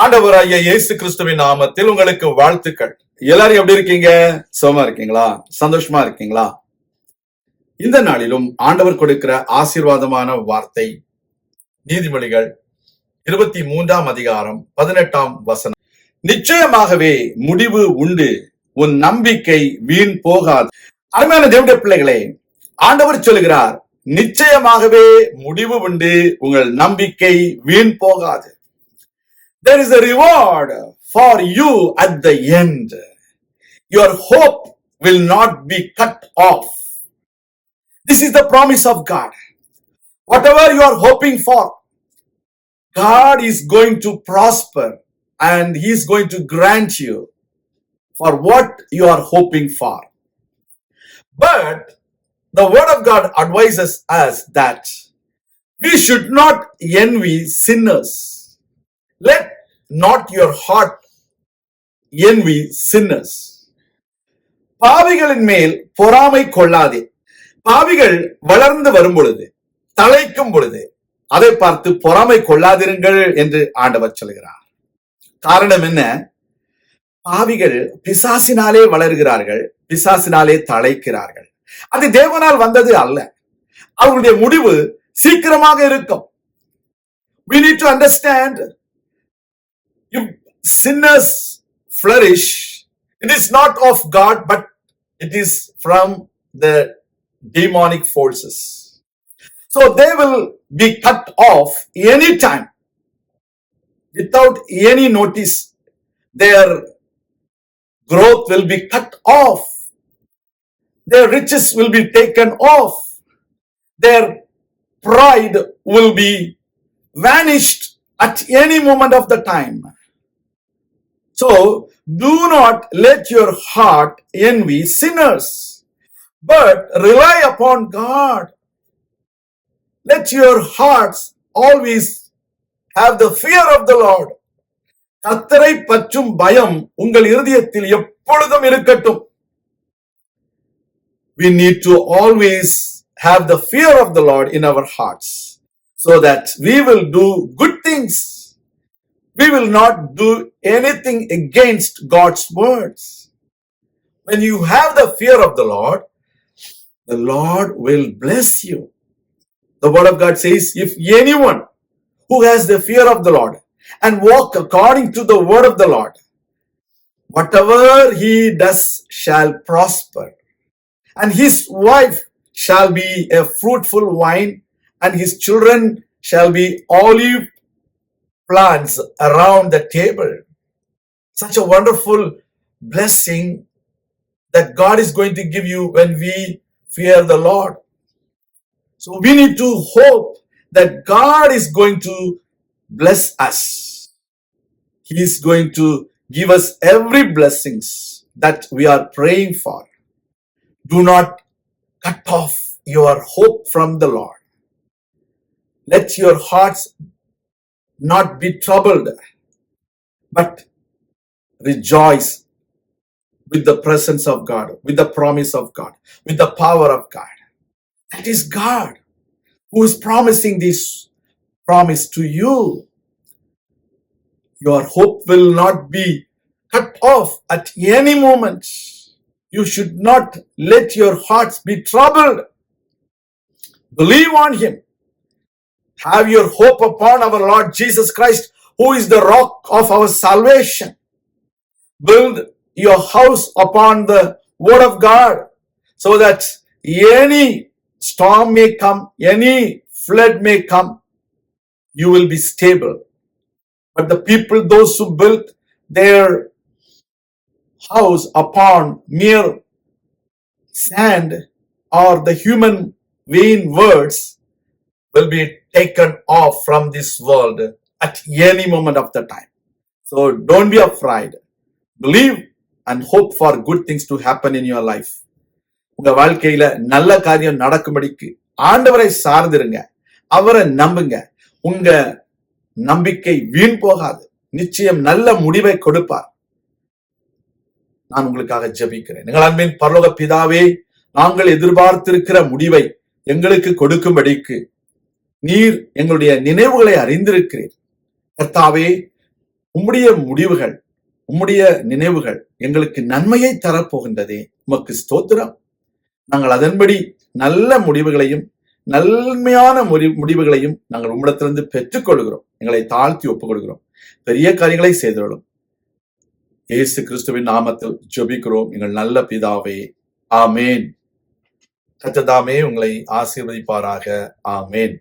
ஆண்டவராகிய இயேசு கிறிஸ்துவின் நாமத்தில் உங்களுக்கு வாழ்த்துக்கள். எல்லாரும் எப்படி இருக்கீங்க? சுகமா இருக்கீங்களா? சந்தோஷமா இருக்கீங்களா? இந்த நாளிலும் ஆண்டவர் கொடுக்கிற ஆசீர்வாதமான வார்த்தை நீதிமொழிகள் 23ஆம் அதிகாரம் 18ஆம் வசனம். நிச்சயமாகவே முடிவு உண்டு, உன் நம்பிக்கை வீண் போகாது. அருமையான தேவனுடைய பிள்ளைகளே, ஆண்டவர் சொல்லுகிறார், நிச்சயமாகவே முடிவு உண்டு, உங்கள் நம்பிக்கை வீண் போகாது. There is a reward for you at the end. Your hope will not be cut off. This is the promise of God. Whatever you are hoping for, God is going to prosper and He is going to grant you for what you are hoping for. But the Word of God advises us that we should not envy sinners. Let not your heart envy sinners. பாவிகளின் மேல் பொறாமை கொள்ளாதே. பாவிகள் வளர்ந்து வரும் பொழுது, தழைக்கும் பொழுது அதை பார்த்து பொறாமை கொள்ளாதிருங்கள் என்று ஆண்டவர் சொல்கிறார். காரணம் என்ன? பாவிகள் பிசாசினாலே வளர்கிறார்கள், பிசாசினாலே தழைக்கிறார்கள். அது தேவனால் வந்தது அல்ல. அவர்களுடைய முடிவு சீக்கிரமாக இருக்கும். We need to understand, if sinners flourish, it is not of God, but it is from the demonic forces. So they will be cut off anytime without any notice. Their growth will be cut off. Their riches will be taken off. Their pride will be vanished at any moment of the time. So, do not let your heart envy sinners, but rely upon God. Let your hearts always have the fear of the Lord. கர்த்தரை பற்றும் பயம் உங்கள் இருதயத்தில் எப்பொழுதும் இருக்கட்டும். We need to always have the fear of the Lord in our hearts, so that we will do good things. We will not do anything against God's words. When you have the fear of the Lord will bless you. The word of God says, if anyone who has the fear of the Lord and walk according to the word of the Lord, whatever he does shall prosper, and his wife shall be a fruitful vine, and his children shall be olive plants around the table. Such a wonderful blessing that God is going to give you when we fear the Lord. So we need to hope that God is going to bless us. He is going to give us every blessings that we are praying for. Do not cut off your hope from the Lord. Let your hearts not be troubled, but rejoice with the presence of God, with the promise of God, with the power of God. That is God who is promising this promise to you. Your hope will not be cut off at any moment. You should not let your hearts be troubled. Believe on Him. Have your hope upon our Lord Jesus Christ, who is the rock of our salvation. Build your house upon the word of God, so that any storm may come, any flood may come, you will be stable. But the people, those who built their house upon mere sand or the human vain words, will be taken off from this world at any moment of the time. So don't be afraid. Believe and hope for good things to happen in your life. உங்க வாழ்க்கையில நல்ல காரியம் நடக்கும்படிக்கு ஆண்டவரை சார்ந்திருங்க, அவரை நம்புங்க. உங்க நம்பிக்கை வீண் போகாது. நிச்சயம் நல்ல முடிவை கொடுப்பார். நான் உங்களுக்காக ஜெபிக்கிறேன். எங்கள் அன்பின் பரலோக பிதாவே, நாங்கள் எதிர்பார்த்திருக்கிற முடிவை எங்களுக்கு கொடுக்கும்படிக்கு நீர் எங்களுடைய நினைவுகளை அறிந்திருக்கிறீர். கர்த்தாவே, உம்முடைய முடிவுகள், உம்முடைய நினைவுகள் எங்களுக்கு நன்மையை தரப்போகின்றதே. உமக்கு ஸ்தோத்திரம். நாங்கள் அதன்படி நல்ல முடிவுகளையும் நன்மையான முடிவுகளையும் நாங்கள் உம்மிடத்திலிருந்து பெற்றுக்கொள்கிறோம். எங்களை தாழ்த்தி ஒப்புக் கொடுக்கிறோம். பெரிய காரியங்களை செய்துள்ளோம். இயேசு கிறிஸ்துவின் நாமத்தில் ஜெபிக்கிறோம் எங்கள் நல்ல பிதாவே. ஆமேன். கர்த்தர் தாமே உங்களை ஆசீர்வதிப்பாராக. ஆமேன்.